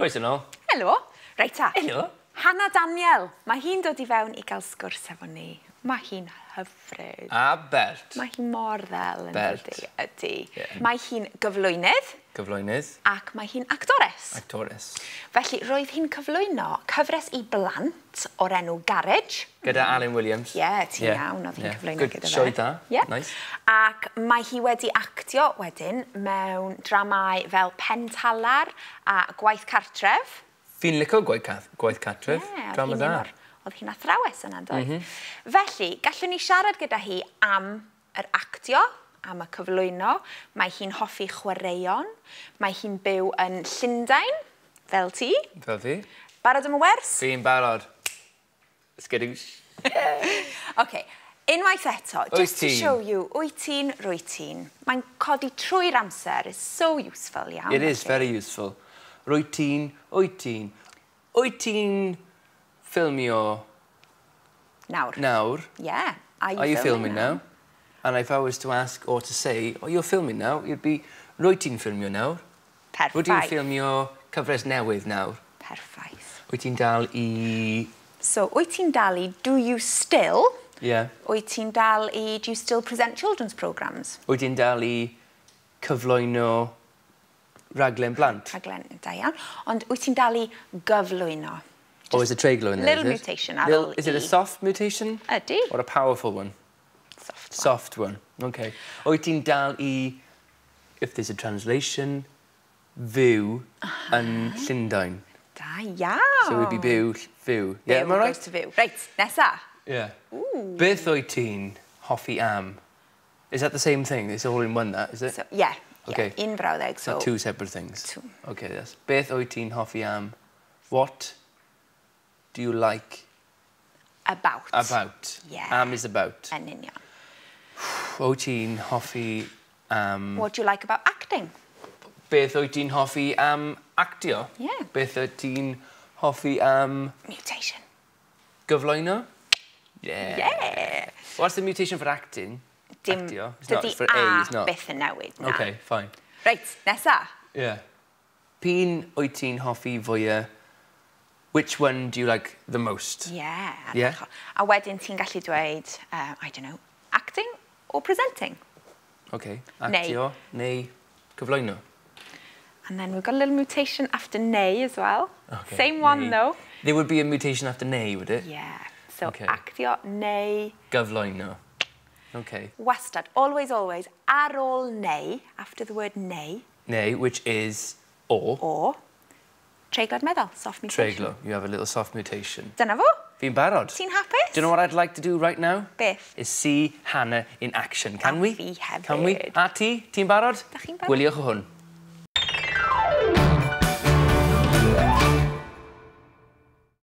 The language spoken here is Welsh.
Croeso nôl. Helo. Reit ta. Helo. Hannah Daniel. Mae hi'n dod I fewn I gael sgwrs efo ni. Mae hi'n hyfryd. A Bert. Mae hi mor ddel yn Bert. ydy. Yeah. Mae hi'n gyflwynydd. Gyflwynydd. Ac mae hi'n actores. Actores. Felly roedd hi'n cyflwyno cyfres I blant o'r enw Garage. Gyda Alan Williams. Ie, ti'n iawn oedd hi'n cyflwyno gyda fe. Good sioe da. Yeah. Nice. Ac mae hi wedi actio wedyn mewn dramau fel Pentalar a Gwaith Cartref. Fi'n licio gwaith cartref. Drama da. Oedd hi'n athrawes yna, doedd. Felly, gallwn ni siarad gyda hi am yr actio, am y cyflwyno. Mae hi'n hoffi chwaraeon. Mae hi'n byw yn Llundain, fel ti. Fel fi. Barod am y wers? Fi'n barod. Skidoosh. OK. Unwaith eto, just to show you, wyt ti'n, rwy ti'n. Mae'n codi trwy'r amser. It's so useful iawn. It is very useful. Rwy ti'n, wyt ti'n. Wyt ti'n ffilmio Nawr. nawr? Yeah. Are you filming now? And if I was to ask or to say, oh, you're filming now, you'd be, rwy ti'n ffilmio nawr? Perffaith. Rwy ti'n ffilmio cyfres newydd nawr? Perffaith. Wyt ti'n dal I... So, wyt ti'n dal I Do You Still? Yeah. Wyt ti'n dal I Do You Still Present Children's Programmes? Wyt ti'n dal I cyflwyno raglen blant? Rhaglen, da iawn. Ond wyt ti'n dal I gyflwyno? Or is it treiglo in there? Little mutation. Is it a soft mutation? Ydy. Or a powerful one? Soft one. Soft one. Okay. Wyt ti'n dal I, if there's a translation, fyw yn Llundain? Da iawn. So it would be byw, fyw. Yeah, am I right? Goes to fyw. Reit, nesa. Yeah. Ooh. Beth wyt ti'n hoffi am? Is that the same thing? It's all in one, that, is it? So, yeah. Okay. Yeah, un frawddeg. So two separate things. Two. Okay, yes. Beth wyt ti'n hoffi am? What do you like About. about? Yeah. Am is about. Yn union. Wyt ti'n hoffi am... What do you like about acting? Beth wyt ti'n hoffi am actio? Yeah. Beth wyt ti'n hoffi am... Mutation. Gyflwyno? Yeah. Yeah. What's the mutation for acting? Dim, Actio. It's not, dydi it's for A, it's A not. byth yn newid, na. Okay, fine. Reit, nesa. Yeah. P'un wyt ti'n hoffi fwyaf? Which one do you like the most? Yeah. Yeah? A wedyn ti'n gallu dweud, I don't know, acting or presenting? Okay. Actio, neu cyflwyno? And then we've got a little mutation after nay as well. Okay. Same one Neu. though. There would be a mutation after neu, would it? Yeah. So Okay. actio, nay, Gyflwyno. Okay. wastad, always, always, ar ôl nay, after the word nay, Neu, which is o. or treiglad meddwl, soft mutation. Treiglo. You have a little soft mutation. Dyna fo? Fi'n barod. Ti'n hapus? Do you know what I'd like to do right now? Beth? Is see Hannah in action. Can we? Fi hefyd. Can we? A ti? Ti'n barod? Dach chi'n barod? Gwyliwch o hwn.